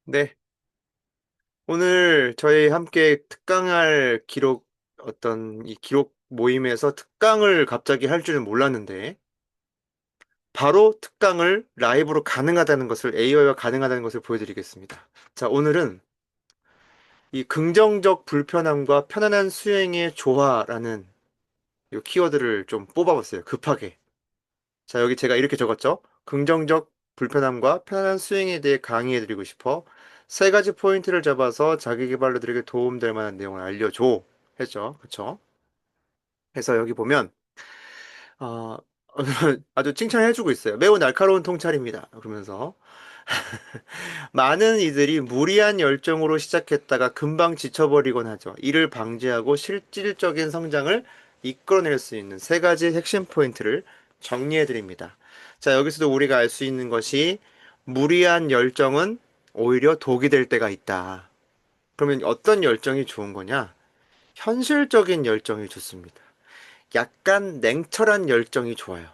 네, 오늘 저희 함께 특강할 이 기록 모임에서 특강을 갑자기 할 줄은 몰랐는데, 바로 특강을 라이브로 가능하다는 것을, AI가 가능하다는 것을 보여드리겠습니다. 자, 오늘은 이 긍정적 불편함과 편안한 수행의 조화라는 이 키워드를 좀 뽑아봤어요. 급하게. 자, 여기 제가 이렇게 적었죠? 긍정적 불편함과 편안한 스윙에 대해 강의해드리고 싶어. 세 가지 포인트를 잡아서 자기계발러들에게 도움될 만한 내용을 알려줘. 했죠. 그쵸? 그래서 여기 보면, 어, 아주 칭찬해주고 있어요. 매우 날카로운 통찰입니다. 그러면서. 많은 이들이 무리한 열정으로 시작했다가 금방 지쳐버리곤 하죠. 이를 방지하고 실질적인 성장을 이끌어낼 수 있는 세 가지 핵심 포인트를 정리해 드립니다. 자, 여기서도 우리가 알 수 있는 것이 무리한 열정은 오히려 독이 될 때가 있다. 그러면 어떤 열정이 좋은 거냐? 현실적인 열정이 좋습니다. 약간 냉철한 열정이 좋아요.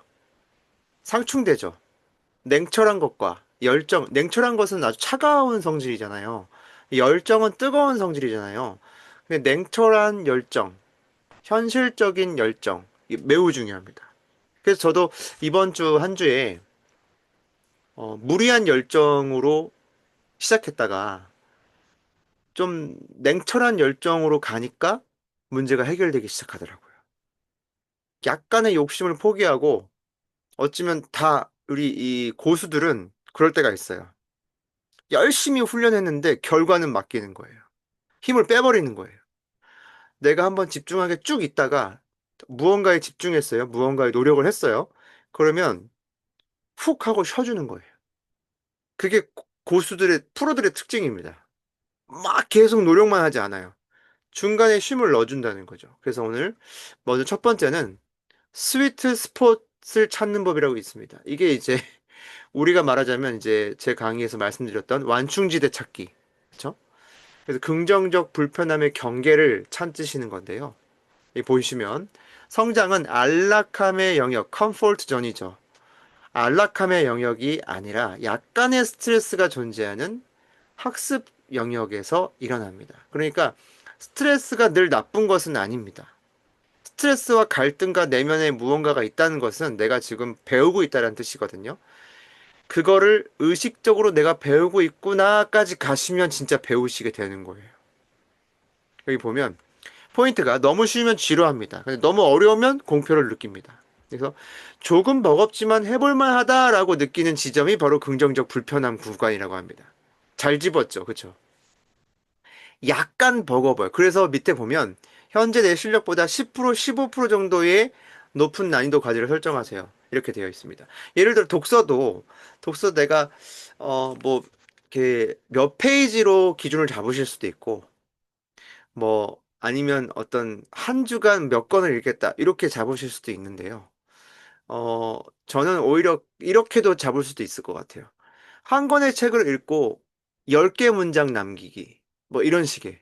상충되죠. 냉철한 것과 냉철한 것은 아주 차가운 성질이잖아요. 열정은 뜨거운 성질이잖아요. 근데 냉철한 열정, 현실적인 열정, 이게 매우 중요합니다. 그래서 저도 이번 주 한 주에 무리한 열정으로 시작했다가 좀 냉철한 열정으로 가니까 문제가 해결되기 시작하더라고요. 약간의 욕심을 포기하고 어쩌면 다 우리 이 고수들은 그럴 때가 있어요. 열심히 훈련했는데 결과는 맡기는 거예요. 힘을 빼버리는 거예요. 내가 한번 집중하게 쭉 있다가 무언가에 집중했어요. 무언가에 노력을 했어요. 그러면 훅 하고 쉬어주는 거예요. 그게 고수들의, 프로들의 특징입니다. 막 계속 노력만 하지 않아요. 중간에 쉼을 넣어준다는 거죠. 그래서 오늘 먼저 첫 번째는 스위트 스폿을 찾는 법이라고 있습니다. 이게 이제 우리가 말하자면 이제 제 강의에서 말씀드렸던 완충지대 찾기. 그렇죠? 그래서 긍정적 불편함의 경계를 찾으시는 건데요. 이 보시면 성장은 안락함의 영역, 컴포트 존이죠. 안락함의 영역이 아니라 약간의 스트레스가 존재하는 학습 영역에서 일어납니다. 그러니까 스트레스가 늘 나쁜 것은 아닙니다. 스트레스와 갈등과 내면에 무언가가 있다는 것은 내가 지금 배우고 있다는 뜻이거든요. 그거를 의식적으로 내가 배우고 있구나까지 가시면 진짜 배우시게 되는 거예요. 여기 보면 포인트가 너무 쉬우면 지루합니다. 근데 너무 어려우면 공표를 느낍니다. 그래서 조금 버겁지만 해볼만 하다라고 느끼는 지점이 바로 긍정적 불편함 구간이라고 합니다. 잘 집었죠. 그쵸? 약간 버거워요. 그래서 밑에 보면 현재 내 실력보다 10%, 15% 정도의 높은 난이도 과제를 설정하세요. 이렇게 되어 있습니다. 예를 들어 독서 내가 뭐 이렇게 몇 페이지로 기준을 잡으실 수도 있고 뭐 아니면 어떤 한 주간 몇 권을 읽겠다 이렇게 잡으실 수도 있는데요. 저는 오히려 이렇게도 잡을 수도 있을 것 같아요. 한 권의 책을 읽고 10개 문장 남기기 뭐 이런 식의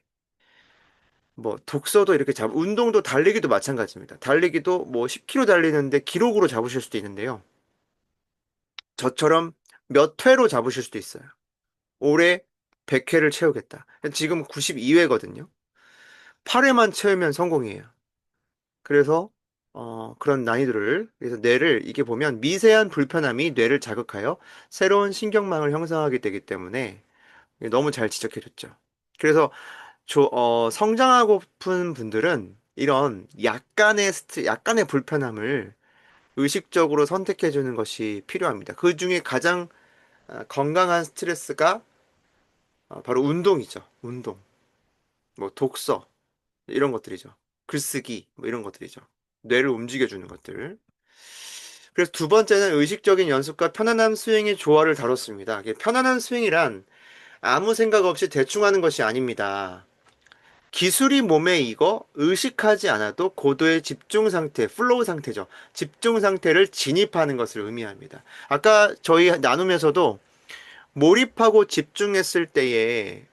뭐 독서도 이렇게 운동도 달리기도 마찬가지입니다. 달리기도 뭐 10km 달리는데 기록으로 잡으실 수도 있는데요. 저처럼 몇 회로 잡으실 수도 있어요. 올해 100회를 채우겠다. 지금 92회거든요. 8회만 채우면 성공이에요. 그래서 그런 난이도를 그래서 뇌를 이게 보면 미세한 불편함이 뇌를 자극하여 새로운 신경망을 형성하게 되기 때문에 너무 잘 지적해줬죠. 그래서 성장하고픈 분들은 이런 약간의 불편함을 의식적으로 선택해주는 것이 필요합니다. 그 중에 가장 건강한 스트레스가 바로 운동이죠. 운동, 뭐 독서 이런 것들이죠. 글쓰기 뭐 이런 것들이죠. 뇌를 움직여주는 것들. 그래서 두 번째는 의식적인 연습과 편안한 스윙의 조화를 다뤘습니다. 이게 편안한 스윙이란 아무 생각 없이 대충 하는 것이 아닙니다. 기술이 몸에 익어 의식하지 않아도 고도의 집중 상태, 플로우 상태죠. 집중 상태를 진입하는 것을 의미합니다. 아까 저희 나눔에서도 몰입하고 집중했을 때에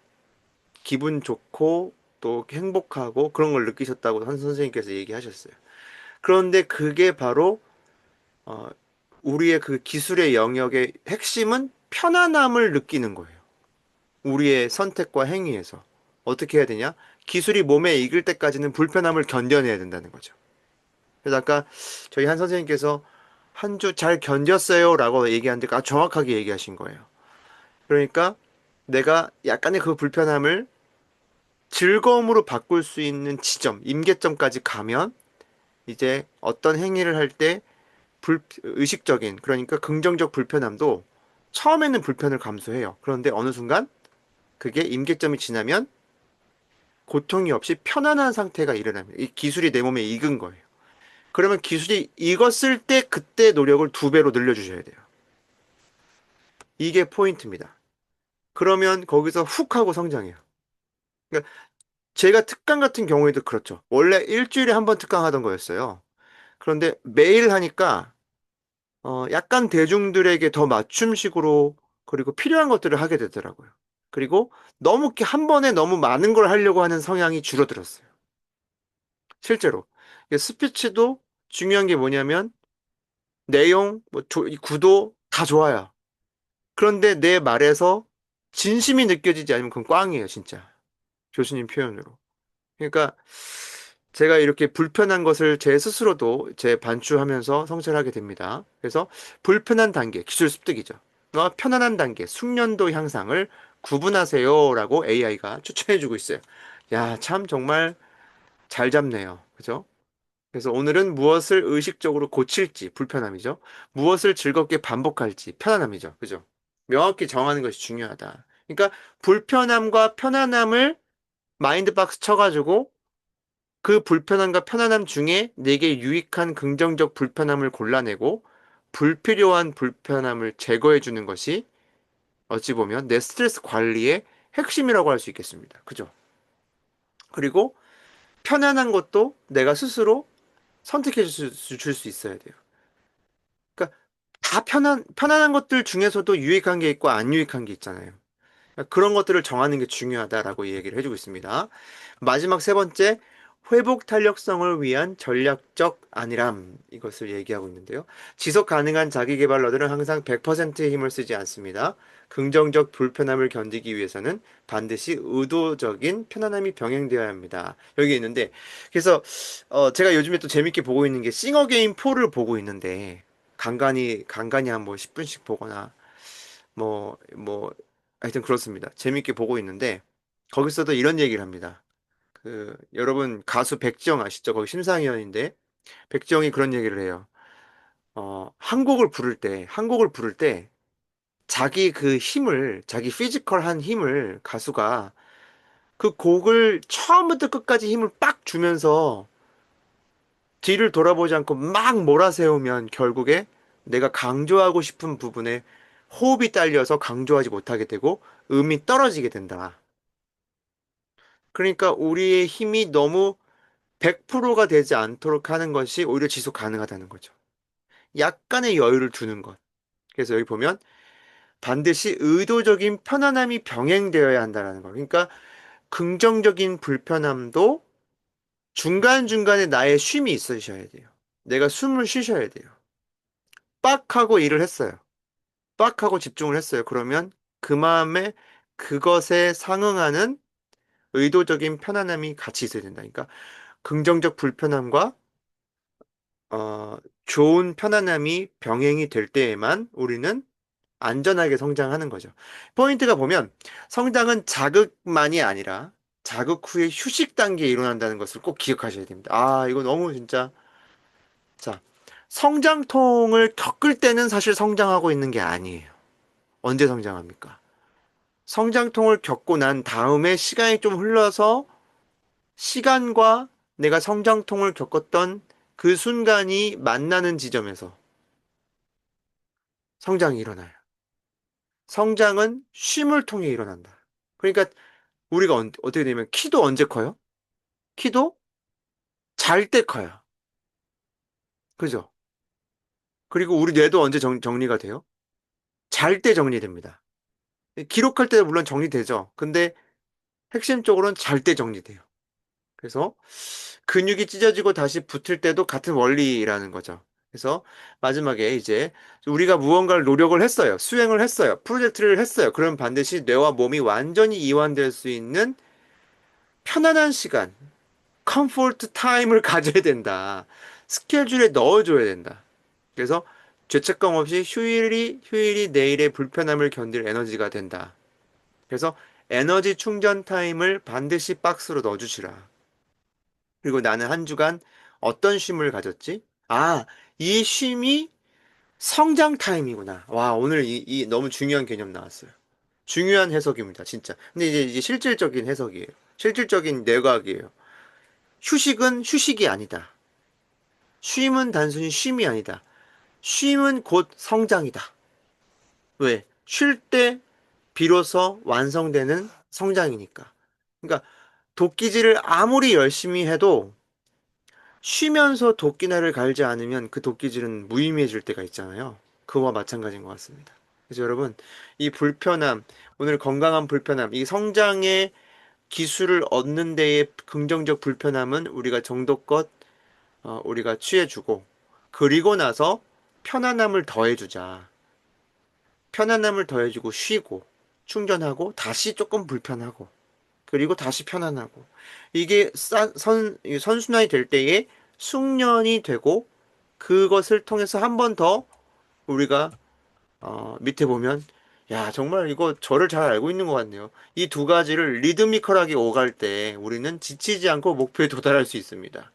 기분 좋고 또 행복하고 그런 걸 느끼셨다고 한 선생님께서 얘기하셨어요. 그런데 그게 바로 어, 우리의 그 기술의 영역의 핵심은 편안함을 느끼는 거예요. 우리의 선택과 행위에서. 어떻게 해야 되냐? 기술이 몸에 익을 때까지는 불편함을 견뎌내야 된다는 거죠. 그래서 아까 저희 한 선생님께서 한 주 잘 견뎠어요 라고 얘기하는데 정확하게 얘기하신 거예요. 그러니까 내가 약간의 그 불편함을 즐거움으로 바꿀 수 있는 지점, 임계점까지 가면 이제 어떤 행위를 할 때 의식적인, 그러니까 긍정적 불편함도 처음에는 불편을 감수해요. 그런데 어느 순간 그게 임계점이 지나면 고통이 없이 편안한 상태가 일어납니다. 이 기술이 내 몸에 익은 거예요. 그러면 기술이 익었을 때 그때 노력을 두 배로 늘려주셔야 돼요. 이게 포인트입니다. 그러면 거기서 훅 하고 성장해요. 그러니까 제가 특강 같은 경우에도 그렇죠. 원래 일주일에 한 번 특강 하던 거였어요. 그런데 매일 하니까 약간 대중들에게 더 맞춤식으로 그리고 필요한 것들을 하게 되더라고요. 그리고 너무 이렇게 한 번에 너무 많은 걸 하려고 하는 성향이 줄어들었어요. 실제로. 이게 스피치도 중요한 게 뭐냐면 내용, 이 구도 다 좋아요. 그런데 내 말에서 진심이 느껴지지 않으면 그건 꽝이에요, 진짜. 교수님 표현으로. 그러니까 제가 이렇게 불편한 것을 제 스스로도 제 반추하면서 성찰하게 됩니다. 그래서 불편한 단계, 기술 습득이죠. 편안한 단계, 숙련도 향상을 구분하세요라고 AI가 추천해주고 있어요. 야, 참 정말 잘 잡네요. 그죠? 그래서 오늘은 무엇을 의식적으로 고칠지, 불편함이죠. 무엇을 즐겁게 반복할지, 편안함이죠. 그죠? 명확히 정하는 것이 중요하다. 그러니까 불편함과 편안함을 마인드박스 쳐가지고 그 불편함과 편안함 중에 내게 유익한 긍정적 불편함을 골라내고 불필요한 불편함을 제거해 주는 것이 어찌 보면 내 스트레스 관리의 핵심이라고 할 수 있겠습니다. 그죠? 그리고 편안한 것도 내가 스스로 선택해 줄 수 있어야 돼요. 그러니까 다 편안한 것들 중에서도 유익한 게 있고 안 유익한 게 있잖아요. 그러니까 그런 것들을 정하는 게 중요하다라고 얘기를 해주고 있습니다. 마지막 세 번째, 회복 탄력성을 위한 전략적 안일함. 이것을 얘기하고 있는데요. 지속 가능한 자기 개발러들은 항상 100%의 힘을 쓰지 않습니다. 긍정적 불편함을 견디기 위해서는 반드시 의도적인 편안함이 병행되어야 합니다. 여기 있는데, 그래서, 제가 요즘에 또 재밌게 보고 있는 게 싱어게인 4를 보고 있는데, 간간히 한 뭐 10분씩 보거나, 뭐, 하여튼 그렇습니다. 재밌게 보고 있는데, 거기서도 이런 얘기를 합니다. 여러분, 가수 백지영 아시죠? 거기 심사위원인데, 백지영이 그런 얘기를 해요. 한 곡을 부를 때, 자기 그 힘을, 자기 피지컬한 힘을 가수가 그 곡을 처음부터 끝까지 힘을 빡 주면서 뒤를 돌아보지 않고 막 몰아세우면 결국에 내가 강조하고 싶은 부분에 호흡이 딸려서 강조하지 못하게 되고 음이 떨어지게 된다. 그러니까 우리의 힘이 너무 100%가 되지 않도록 하는 것이 오히려 지속 가능하다는 거죠. 약간의 여유를 두는 것. 그래서 여기 보면 반드시 의도적인 편안함이 병행되어야 한다는 거. 그러니까 긍정적인 불편함도 중간중간에 나의 쉼이 있으셔야 돼요. 내가 숨을 쉬셔야 돼요. 빡 하고 일을 했어요. 빡 하고 집중을 했어요. 그러면 그 마음에 그것에 상응하는 의도적인 편안함이 같이 있어야 된다. 그러니까 긍정적 불편함과 어, 좋은 편안함이 병행이 될 때에만 우리는 안전하게 성장하는 거죠. 포인트가 보면 성장은 자극만이 아니라 자극 후에 휴식 단계에 일어난다는 것을 꼭 기억하셔야 됩니다. 아, 이거 너무 진짜. 자, 성장통을 겪을 때는 사실 성장하고 있는 게 아니에요. 언제 성장합니까? 성장통을 겪고 난 다음에 시간이 좀 흘러서 시간과 내가 성장통을 겪었던 그 순간이 만나는 지점에서 성장이 일어나요. 성장은 쉼을 통해 일어난다. 그러니까 우리가 어떻게 되면 키도 언제 커요? 키도 잘 때 커요. 그죠? 그리고 우리 뇌도 언제 정리가 돼요? 잘 때 정리됩니다. 기록할 때도 물론 정리되죠. 근데 핵심적으로는 잘 때 정리돼요. 그래서 근육이 찢어지고 다시 붙을 때도 같은 원리라는 거죠. 그래서 마지막에 이제 우리가 무언가를 노력을 했어요. 수행을 했어요. 프로젝트를 했어요. 그럼 반드시 뇌와 몸이 완전히 이완될 수 있는 편안한 시간, 컴포트 타임을 가져야 된다. 스케줄에 넣어줘야 된다. 그래서 죄책감 없이 휴일이 내일의 불편함을 견딜 에너지가 된다. 그래서 에너지 충전 타임을 반드시 박스로 넣어주시라. 그리고 나는 한 주간 어떤 쉼을 가졌지? 아, 이 쉼이 성장 타임이구나. 와, 오늘 이 너무 중요한 개념 나왔어요. 중요한 해석입니다, 진짜. 근데 이제 실질적인 해석이에요. 실질적인 내각이에요. 휴식은 휴식이 아니다. 쉼은 단순히 쉼이 아니다. 쉼은 곧 성장이다. 왜? 쉴 때 비로소 완성되는 성장이니까. 그러니까 도끼질을 아무리 열심히 해도 쉬면서 도끼날을 갈지 않으면 그 도끼질은 무의미해질 때가 있잖아요. 그와 마찬가지인 것 같습니다. 그래서 여러분, 이 불편함, 오늘 건강한 불편함, 이 성장의 기술을 얻는 데의 긍정적 불편함은 우리가 정도껏 우리가 취해주고, 그리고 나서 편안함을 더해주자. 편안함을 더해주고 쉬고 충전하고 다시 조금 불편하고 그리고 다시 편안하고 이게 선순환이 될 때에 숙련이 되고 그것을 통해서 한 번 더 우리가 밑에 보면 야 정말 이거 저를 잘 알고 있는 것 같네요. 이 두 가지를 리드미컬하게 오갈 때 우리는 지치지 않고 목표에 도달할 수 있습니다.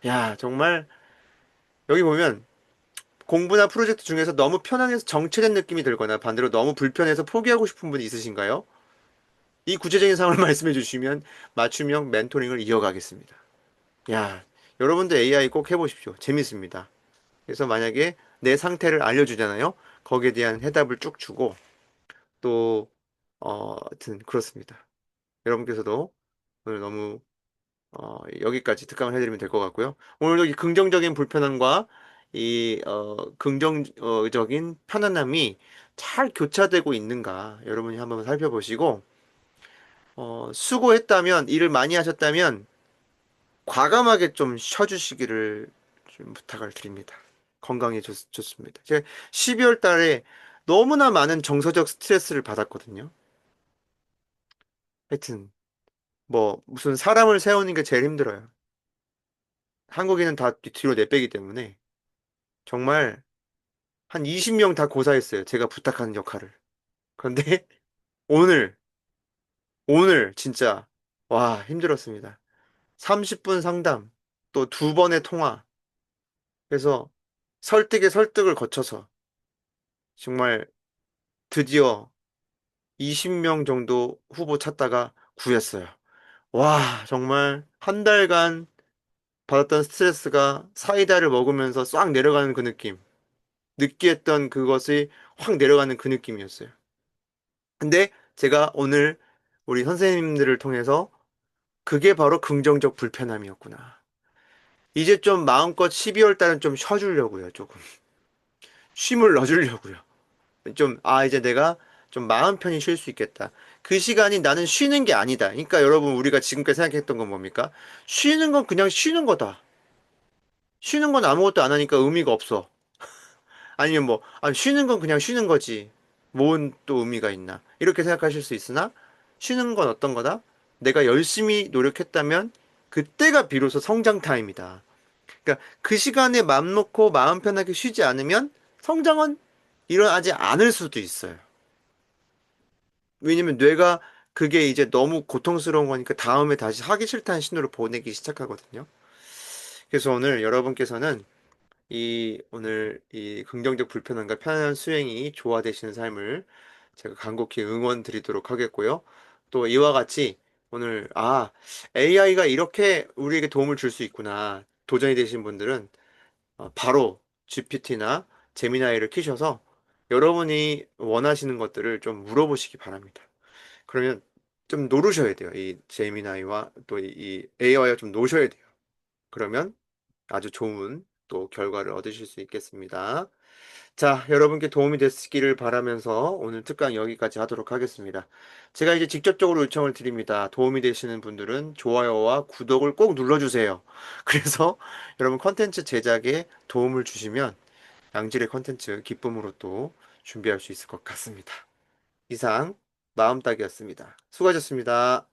야 정말 여기 보면 공부나 프로젝트 중에서 너무 편안해서 정체된 느낌이 들거나 반대로 너무 불편해서 포기하고 싶은 분이 있으신가요? 이 구체적인 상황을 말씀해 주시면 맞춤형 멘토링을 이어가겠습니다. 야, 여러분들 AI 꼭 해보십시오. 재밌습니다. 그래서 만약에 내 상태를 알려주잖아요. 거기에 대한 해답을 쭉 주고 또 하여튼 그렇습니다. 여러분께서도 오늘 너무 여기까지 특강을 해드리면 될 것 같고요. 오늘도 이 긍정적인 불편함과 이 긍정적인 편안함이 잘 교차되고 있는가 여러분이 한번 살펴보시고 수고했다면 일을 많이 하셨다면 과감하게 좀 쉬어주시기를 좀 부탁을 드립니다. 건강에 좋습니다. 제가 12월 달에 너무나 많은 정서적 스트레스를 받았거든요. 하여튼 뭐 무슨 사람을 세우는 게 제일 힘들어요. 한국인은 다 뒤로 내빼기 때문에 정말 한 20명 다 고사했어요. 제가 부탁하는 역할을. 그런데 오늘 진짜 와 힘들었습니다. 30분 상담 또 두 번의 통화 그래서 설득에 설득을 거쳐서 정말 드디어 20명 정도 후보 찾다가 구했어요. 와, 정말 한 달간 받았던 스트레스가 사이다를 먹으면서 싹 내려가는 그 느낌. 느끼했던 그것이 확 내려가는 그 느낌이었어요. 근데 제가 오늘 우리 선생님들을 통해서 그게 바로 긍정적 불편함이었구나. 이제 좀 마음껏 12월 달은 좀 쉬어주려고요, 조금. 쉼을 넣어주려고요. 이제 내가 좀 마음 편히 쉴 수 있겠다. 그 시간이 나는 쉬는 게 아니다. 그러니까 여러분, 우리가 지금까지 생각했던 건 뭡니까? 쉬는 건 그냥 쉬는 거다. 쉬는 건 아무것도 안 하니까 의미가 없어. 아니면 뭐, 쉬는 건 그냥 쉬는 거지. 뭔 또 의미가 있나. 이렇게 생각하실 수 있으나, 쉬는 건 어떤 거다? 내가 열심히 노력했다면, 그때가 비로소 성장 타임이다. 그러니까 그 시간에 맘 놓고 마음 편하게 쉬지 않으면 성장은 일어나지 않을 수도 있어요. 왜냐면 뇌가 그게 이제 너무 고통스러운 거니까 다음에 다시 하기 싫다는 신호를 보내기 시작하거든요. 그래서 오늘 여러분께서는 오늘 이 긍정적 불편함과 편안한 수행이 조화되시는 삶을 제가 간곡히 응원 드리도록 하겠고요. 또 이와 같이 오늘, AI가 이렇게 우리에게 도움을 줄 수 있구나. 도전이 되신 분들은 바로 GPT나 제미나이를 키셔서 여러분이 원하시는 것들을 좀 물어보시기 바랍니다. 그러면 좀 노르셔야 돼요. 이 제미나이와 또 이 AI와 좀 노셔야 돼요. 그러면 아주 좋은 또 결과를 얻으실 수 있겠습니다. 자, 여러분께 도움이 됐기를 바라면서 오늘 특강 여기까지 하도록 하겠습니다. 제가 이제 직접적으로 요청을 드립니다. 도움이 되시는 분들은 좋아요와 구독을 꼭 눌러주세요. 그래서 여러분 컨텐츠 제작에 도움을 주시면 양질의 컨텐츠 기쁨으로 또 준비할 수 있을 것 같습니다. 이상 마음딱이었습니다. 수고하셨습니다.